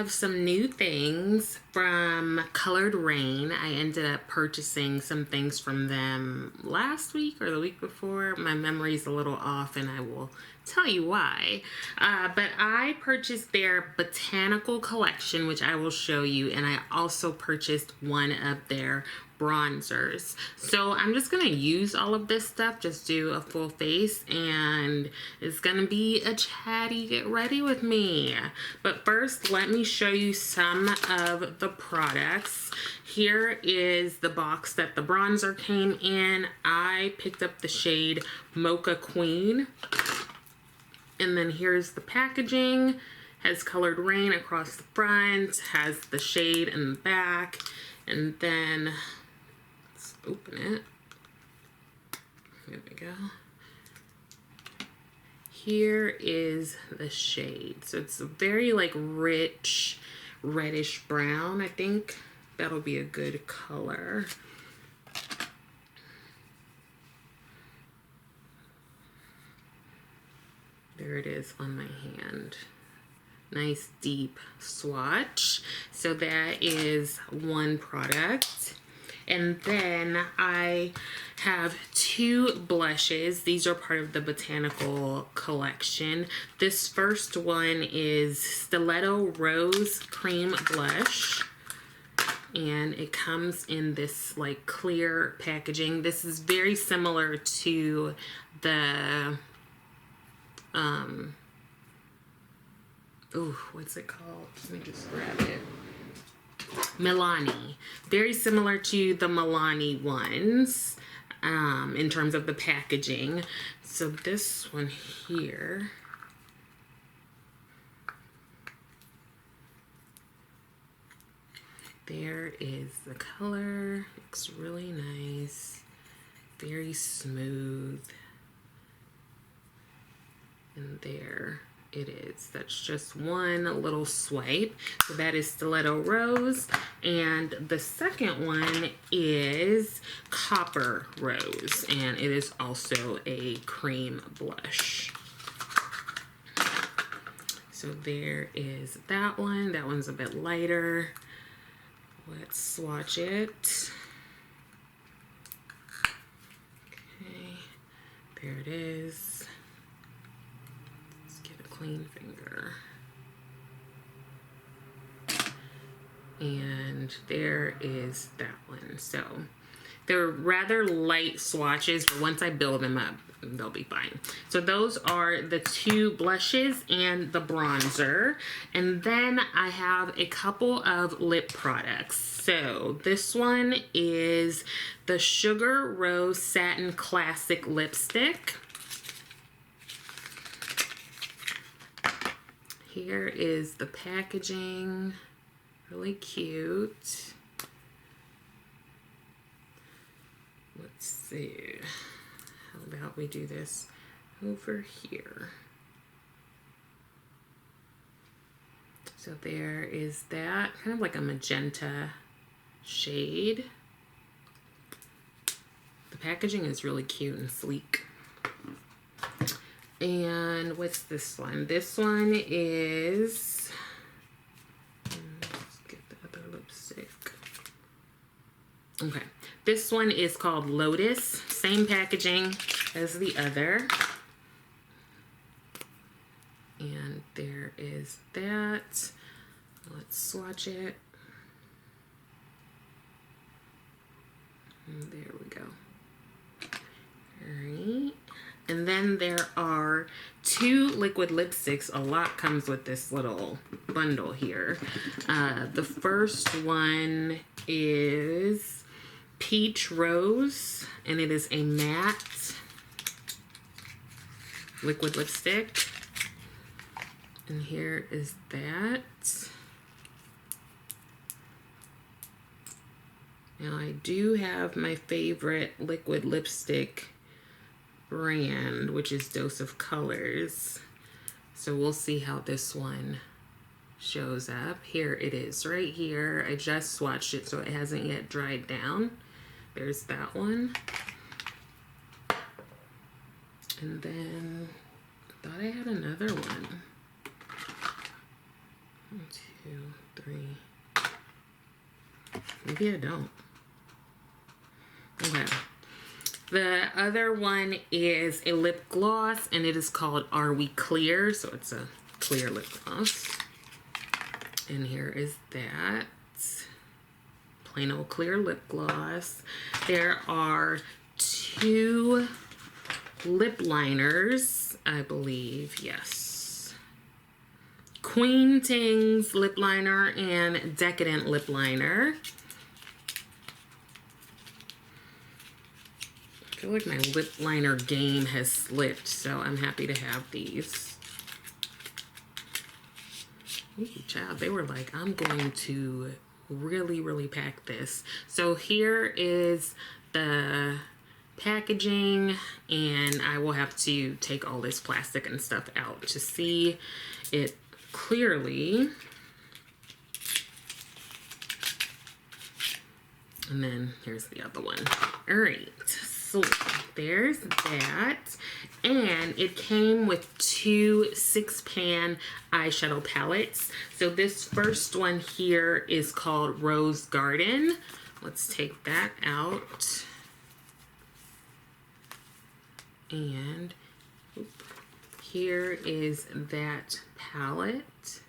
have some new things from Coloured Raine. I ended up purchasing some things from them last week or the week before. My memory's a little off and I will tell you why. But I purchased their botanical collection, which I will show you, and I also purchased one of their bronzers. So I'm just gonna use all of this stuff, just do a full face, and it's gonna be a chatty get ready with me. But first, let me show you some of the products. Here is the box that the bronzer came in. I picked up the shade Mocha Queen. And then here's the packaging. Has Coloured Raine across the front, has the shade in the back, and then let's open it. Here we go. Here is the shade. So it's a very like rich reddish brown. I think that'll be a good color. There it is on my hand. Nice deep swatch. So that is one product. And then I have two blushes. These are part of the botanical collection. This first one is Stiletto Rose Cream Blush. And it comes in this like clear packaging. This is very similar to the what's it called? Let me just grab it. Milani. Very similar to the Milani ones in terms of the packaging. So this one here, there is the color. Looks really nice. Very smooth. And there it is. That's just one little swipe. So that is Stiletto Rose. And the second one is Copper Rose. And it is also a cream blush. So there is that one. That one's a bit lighter. Let's swatch it. Okay, there it is. Clean finger. And there is that one. So they're rather light swatches, but once I build them up, they'll be fine. So those are the two blushes and the bronzer. And then I have a couple of lip products. So this one is the Sugar Rose Satin Classic Lipstick. Here is the packaging, really cute. Let's see, how about we do this over here. So there is that, kind of like a magenta shade. The packaging is really cute and sleek. And what's this one? This one is, let's get the other lipstick. Okay, this one is called Lotus. Same packaging as the other. And there is that. Let's swatch it. And there we go. All right. And then there are two liquid lipsticks. A lot comes with this little bundle here. The first one is Peach Rose, and it is a matte liquid lipstick. And here is that. Now I do have my favorite liquid lipstick brand, which is Dose of Colors. So we'll see how this one shows up. Here it is right here. I just swatched it, so it hasn't yet dried down. There's that one. And then I thought I had another one. 1, 2, 2, 3. Maybe I don't. Okay. The other one is a lip gloss, and it is called Are We Clear? So it's a clear lip gloss. And here is that. Plain old clear lip gloss. There are 2 lip liners, I believe. Yes. Queen Ting's lip liner and Decadent lip liner. I feel like my lip liner game has slipped, so I'm happy to have these. Ooh, child, they were like, I'm going to really pack this. So here is the packaging, and I will have to take all this plastic and stuff out to see it clearly. And then here's the other one. All right, so there's that. And it came with 2 6-pan eyeshadow palettes. So this first one here is called Rose Garden. Let's take that out. And here is that palette.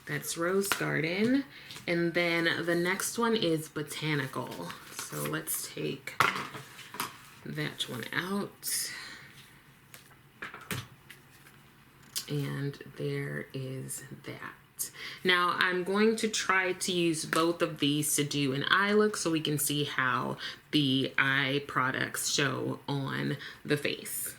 That's Rose Garden. And then the next one is Botanical. So let's take that one out. And there is that. Now I'm going to try to use both of these to do an eye look so we can see how the eye products show on the face.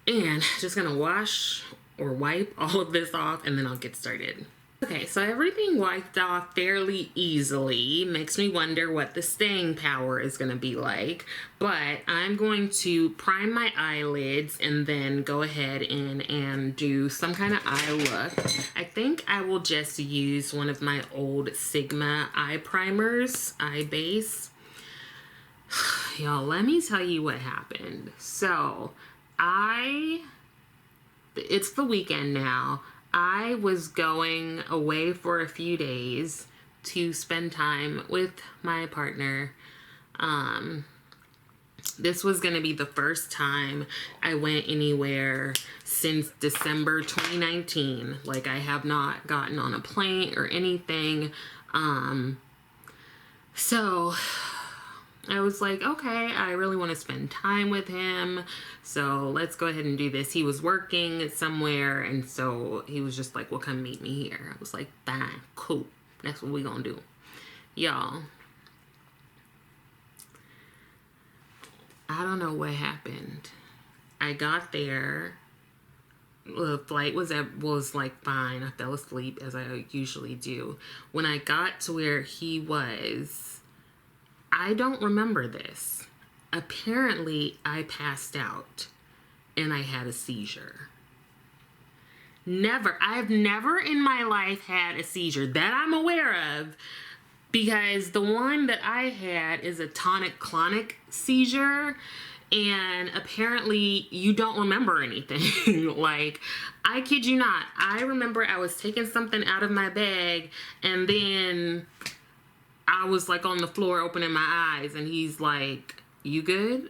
And just gonna wash or wipe all of this off, and then I'll get started. Okay, so everything wiped off fairly easily. Makes me wonder what the staying power is going to be like. But I'm going to prime my eyelids and then go ahead and do some kind of eye look. I think I will just use one of my old Sigma eye primers, eye base. Y'all, let me tell you what happened. So, it's the weekend now. I was going away for a few days to spend time with my partner. This was going to be the first time I went anywhere since December 2019. Like, I have not gotten on a plane or anything. So I was like, okay, I really want to spend time with him, so let's go ahead and do this. He was working somewhere, and so he was just like, well, come meet me here. I was like, fine, cool, that's what we gonna do. Y'all, I don't know what happened. I got there, the flight was like fine. I fell asleep as I usually do. When I got to where he was, I don't remember this. Apparently, I passed out and I had a seizure. I've never in my life had a seizure that I'm aware of, because the one that I had is a tonic-clonic seizure, and apparently you don't remember anything. Like, I kid you not, I remember I was taking something out of my bag, and then I was like on the floor opening my eyes, and he's like, you good?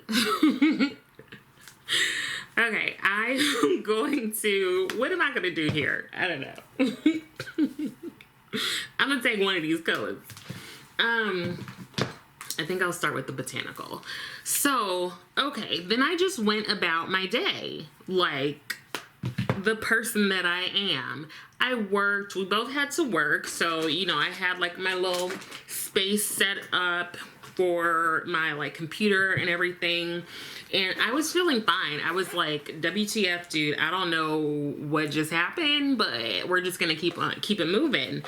Okay, I'm going to, what am I going to do here? I don't know. I'm going to take one of these colors. I think I'll start with the Botanical. So, okay, then I just went about my day like the person that I am. I worked, we both had to work, so, you know, I had like my little space set up for my like computer and everything, and I was feeling fine. I was like, WTF, dude, I don't know what just happened, but we're just gonna keep it moving.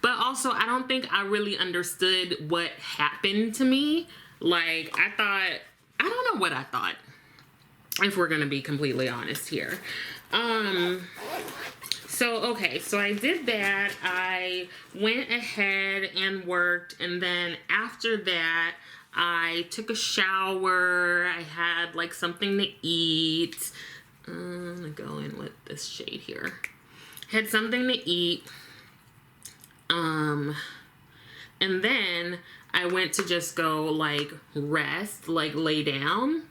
But also, I don't think I really understood what happened to me. Like, I don't know what I thought, if we're gonna be completely honest here. So I did that. I went ahead and worked, and then after that, I took a shower. I had like something to eat. I'm gonna go in with this shade here. had something to eat. And then I went to just go like rest, like lay down.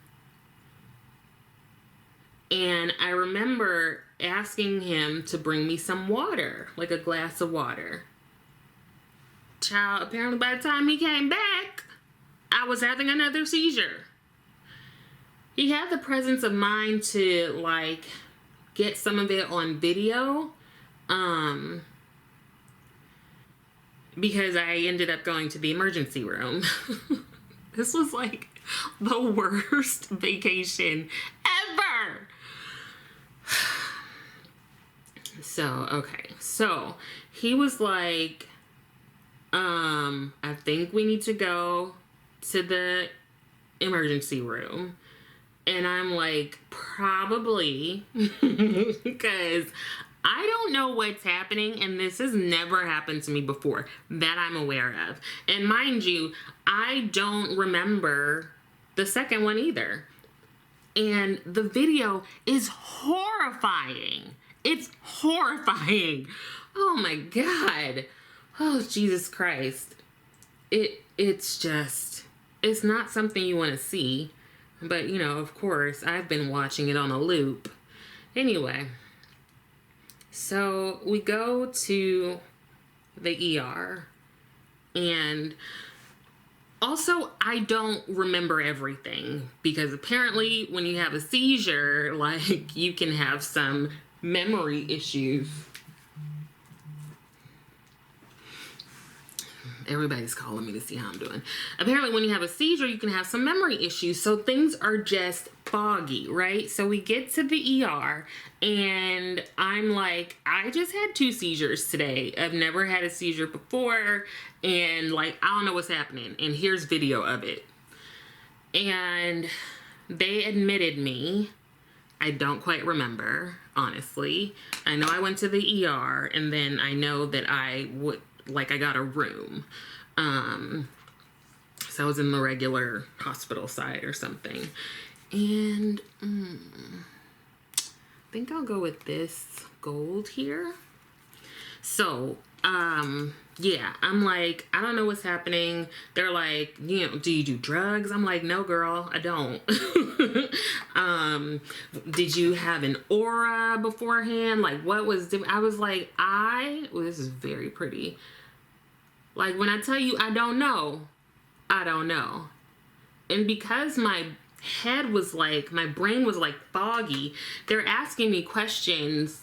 And I remember asking him to bring me some water, like a glass of water. Child, apparently by the time he came back, I was having another seizure. He had the presence of mind to like get some of it on video. Because I ended up going to the emergency room. This was like the worst vacation ever. So, okay. So, he was like, I think we need to go to the emergency room. And I'm like, probably, because I don't know what's happening, and this has never happened to me before that I'm aware of. And mind you, I don't remember the second one either. And the video is horrifying. It's horrifying. Oh my God. Oh, Jesus Christ. It's just, it's not something you want to see. But, you know, of course, I've been watching it on a loop. Anyway. So we go to the ER, and also I don't remember everything, because apparently when you have a seizure, like, you can have some memory issues. Everybody's calling me to see how I'm doing. Apparently when you have a seizure, you can have some memory issues. So things are just foggy, right? So we get to the ER, and I'm like, I just had 2 seizures today. I've never had a seizure before, and like, I don't know what's happening. And here's video of it. And they admitted me. I don't quite remember, honestly. I know I went to the ER, and then I know that I got a room. So I was in the regular hospital side or something. And I think I'll go with this gold here. So, yeah, I'm like, I don't know what's happening. They're like, you know, do you do drugs? I'm like, no, girl, I don't. Did you have an aura beforehand? Like, what was, I was like, this is very pretty. Like, when I tell you I don't know, I don't know. And because my head was like, my brain was like foggy, they're asking me questions,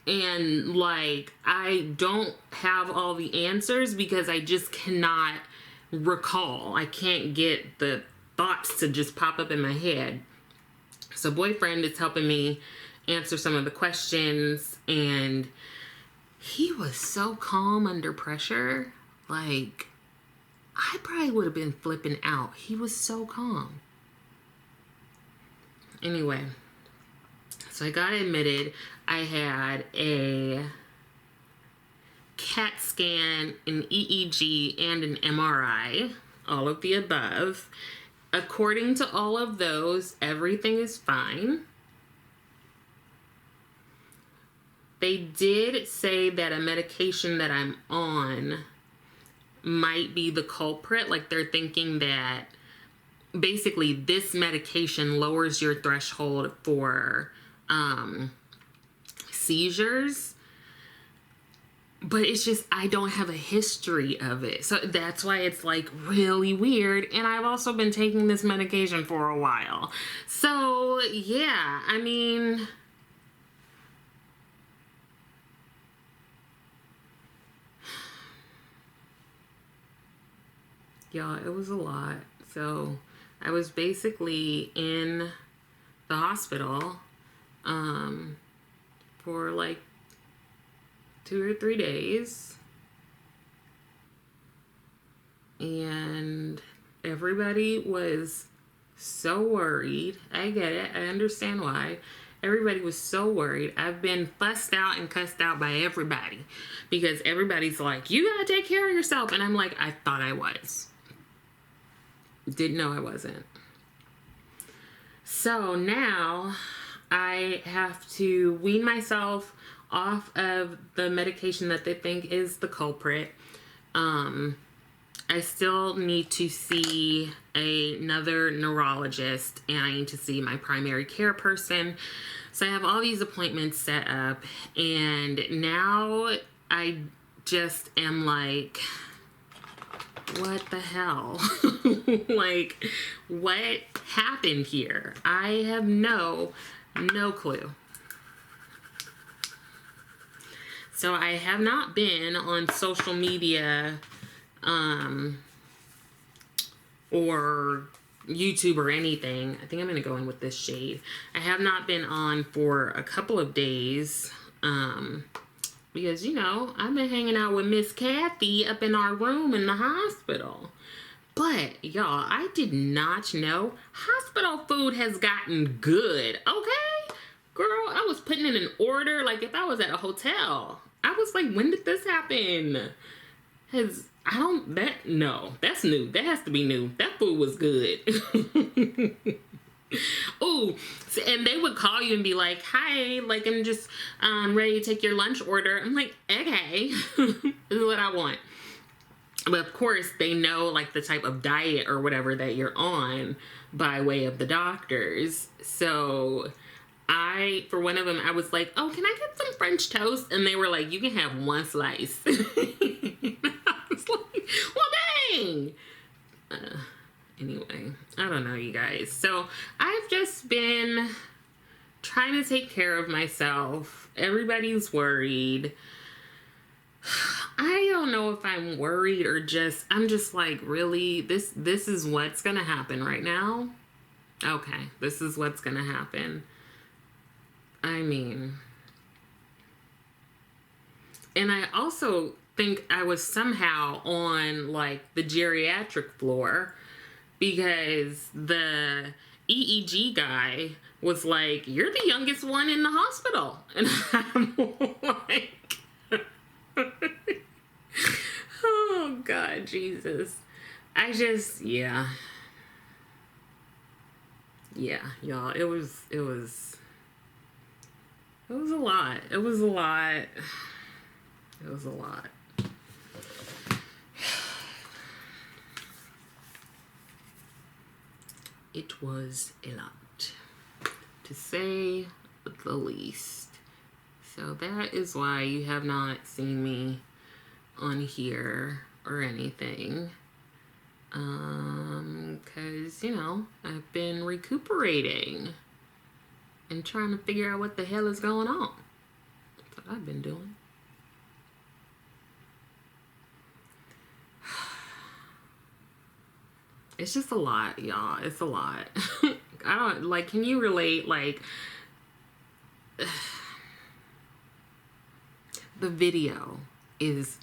and like, I don't have all the answers because I just cannot recall. I can't get the thoughts to just pop up in my head. So boyfriend is helping me answer some of the questions, and he was so calm under pressure. Like, I probably would have been flipping out. He was so calm. Anyway, so I got admitted. I had a CAT scan, an EEG, and an MRI, all of the above. According to all of those, everything is fine. They did say that a medication that I'm on might be the culprit. Like, they're thinking that basically this medication lowers your threshold for seizures, but it's just, I don't have a history of it, so that's why it's like really weird. And I've also been taking this medication for a while, so yeah, I mean, y'all, it was a lot. So I was basically in the hospital for like 2 or 3 days, and everybody was so worried. I get it. I understand why. Everybody was so worried. I've been fussed out and cussed out by everybody because everybody's like, you gotta take care of yourself. And I'm like, I thought I was. Didn't know I wasn't. So now I have to wean myself off of the medication that they think is the culprit. I still need to see another neurologist, and I need to see my primary care person. So I have all these appointments set up, and now I just am like, what the hell? Like, what happened here? I have no clue. So I have not been on social media or YouTube or anything. I think I'm going to go in with this shade. I have not been on for a couple of days because, you know, I've been hanging out with Miss Kathy up in our room in the hospital. But, y'all, I did not know hospital food has gotten good, okay? Girl, I was putting in an order like if I was at a hotel. I was like, when did this happen? No, that's new. That has to be new. That food was good. Ooh, and they would call you and be like, hi, like, I'm just ready to take your lunch order. I'm like, okay, this is what I want. But of course, they know like the type of diet or whatever that you're on by way of the doctors. So for one of them, I was like, oh, can I get some French toast? And they were like, you can have one slice. I was like, well, dang. Anyway, I don't know, you guys. So I've just been trying to take care of myself. Everybody's worried. I don't know if I'm worried or I'm just like, really? This is what's gonna happen right now? Okay, this is what's gonna happen. I mean, and I also think I was somehow on like the geriatric floor because the EEG guy was like, you're the youngest one in the hospital. And I'm like, oh God, Jesus. Yeah, y'all, it was a lot. It was a lot. It was a lot, to say the least. So that is why you have not seen me on here or anything. Because, you know, I've been recuperating and trying to figure out what the hell is going on. That's what I've been doing. It's just a lot, y'all. It's a lot. I don't, like, can you relate? Like, the video is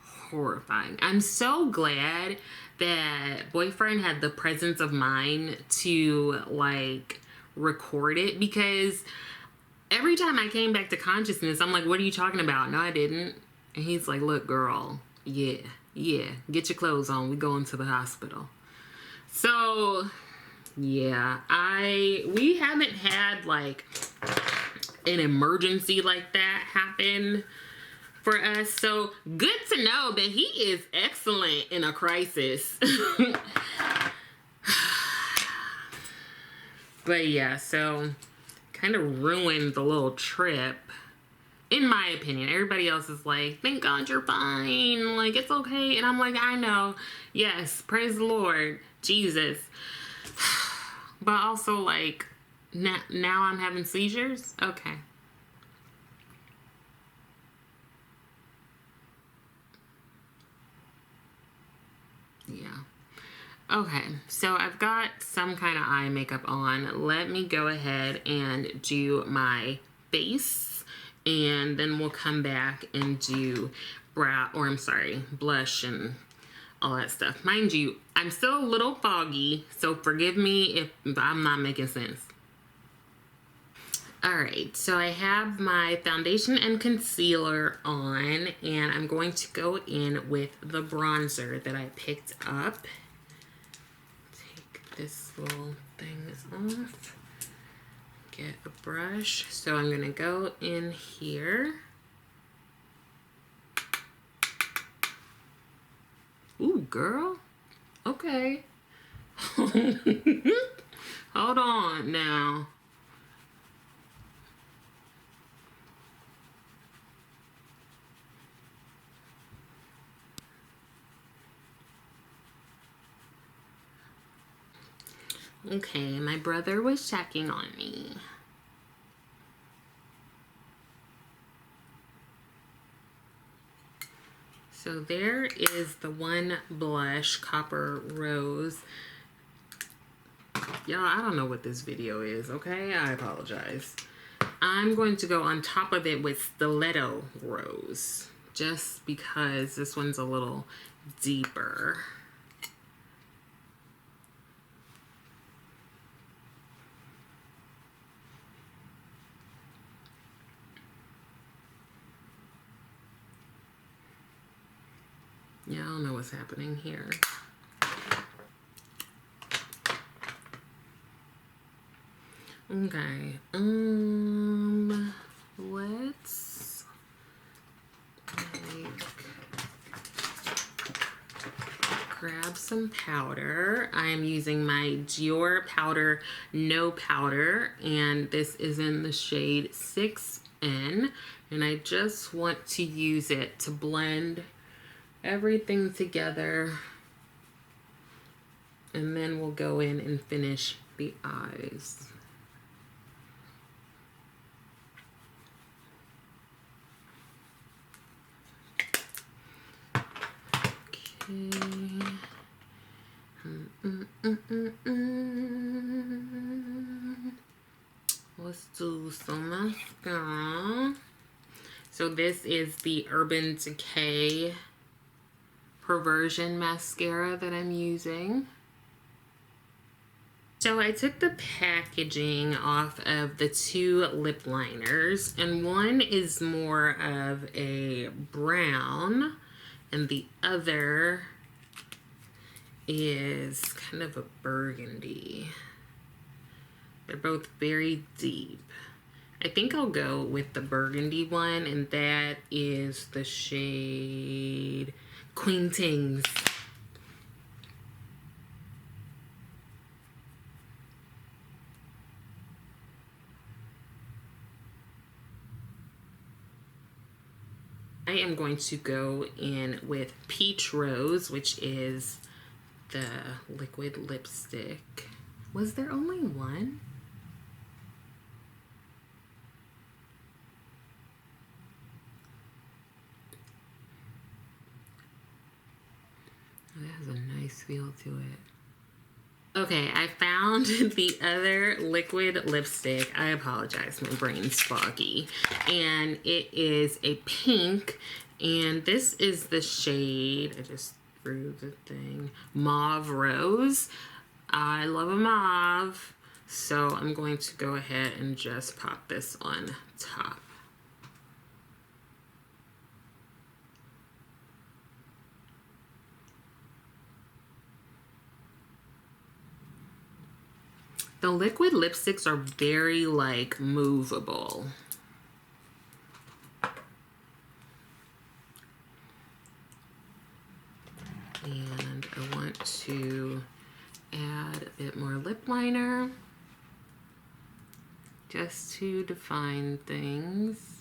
horrifying. I'm so glad that boyfriend had the presence of mind to, like, record it, because every time I came back to consciousness, I'm like, what are you talking about? No, I didn't. And he's like, look, girl, yeah, get your clothes on. We going to the hospital. So, yeah, we haven't had like an emergency like that happen for us. So good to know that he is excellent in a crisis. But yeah, so kind of ruined the little trip, in my opinion. Everybody else is like, thank God you're fine. Like, it's okay. And I'm like, I know. Yes, praise the Lord. Jesus. But also, like, now I'm having seizures? Okay. Yeah. Okay, so I've got some kind of eye makeup on. Let me go ahead and do my base, and then we'll come back and do blush and all that stuff. Mind you, I'm still a little foggy, so forgive me if I'm not making sense. Alright, so I have my foundation and concealer on, and I'm going to go in with the bronzer that I picked up. Take this little thing off. get a brush. So I'm gonna go in here. Ooh, girl. Okay. Hold on now. Okay, my brother was checking on me. So there is the one blush, Copper Rose. Y'all, I don't know what this video is, okay? I apologize. I'm going to go on top of it with Stiletto Rose, just because this one's a little deeper. Yeah, I don't know what's happening here. Okay, let's grab some powder. I'm using my Dior powder, No Powder, and this is in the shade 6N, and I just want to use it to blend everything together, and then we'll go in and finish the eyes. Let's do some mascara. So this is the Urban Decay Perversion mascara that I'm using. So I took the packaging off of the two lip liners, and one is more of a brown and the other is kind of a burgundy. They're both very deep. I think I'll go with the burgundy one, and that is the shade Queen Tings. I am going to go in with Peach Rose, which is the liquid lipstick. Was there only one? That has a nice feel to it. Okay, I found the other liquid lipstick. I apologize, my brain's foggy. And it is a pink, and this is the shade, I just threw the thing, Mauve Rose. I love a mauve, so I'm going to go ahead and just pop this on top. The liquid lipsticks are very, like, movable. And I want to add a bit more lip liner just to define things.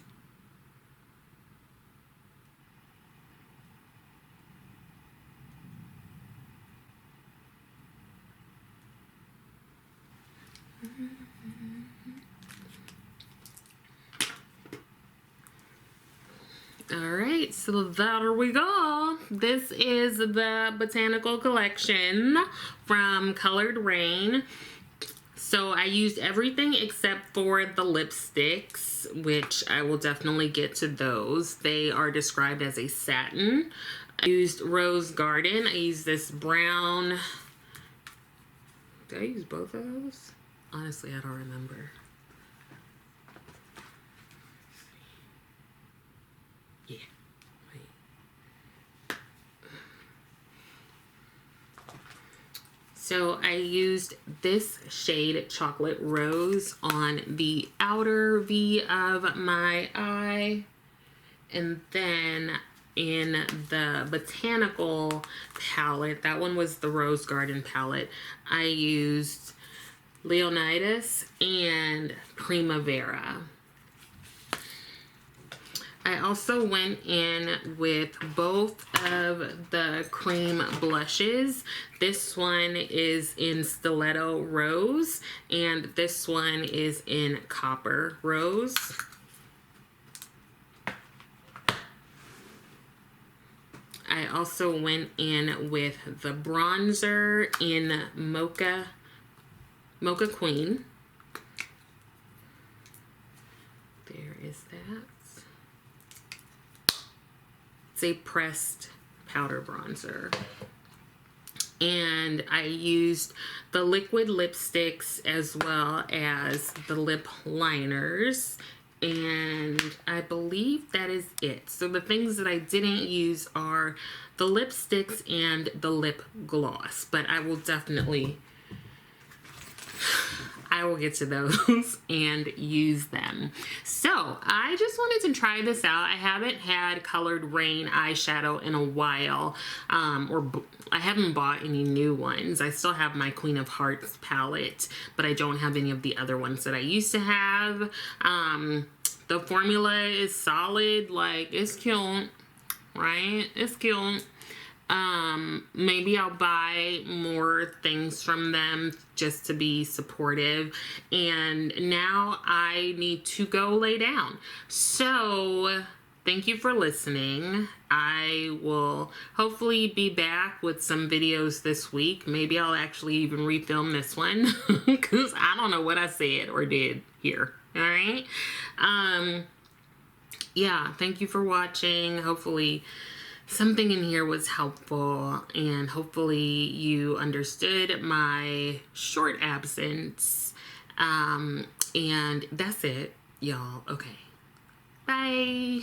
Alright, so there we go. This is the Botanical Collection from Coloured Raine. So I used everything except for the lipsticks, which I will definitely get to those. They are described as a satin. I used Rose Garden. I used this brown. Did I use both of those? Honestly, I don't remember. Yeah. Wait. So I used this shade Chocolate Rose on the outer V of my eye. And then in the Botanical palette, that one was the Rose Garden palette, I used Leonidas and Primavera. I also went in with both of the cream blushes. This one is in Stiletto Rose, and this one is in Copper Rose. I also went in with the bronzer in Mocha Queen. There is that. It's a pressed powder bronzer. And I used the liquid lipsticks as well as the lip liners. And I believe that is it. So the things that I didn't use are the lipsticks and the lip gloss. But I will definitely... I will get to those and use them. So I just wanted to try this out. I haven't had Coloured Raine eyeshadow in a while, I haven't bought any new ones. I still have my Queen of Hearts palette, but I don't have any of the other ones that I used to have. The formula is solid, like it's cute, right? It's cute. Maybe I'll buy more things from them just to be supportive. And now I need to go lay down. So thank you for listening. I will hopefully be back with some videos this week. Maybe I'll actually even refilm this one because I don't know what I said or did here. All right. Yeah, thank you for watching. Hopefully something in here was helpful, and hopefully you understood my short absence. And that's it, y'all. Okay. Bye.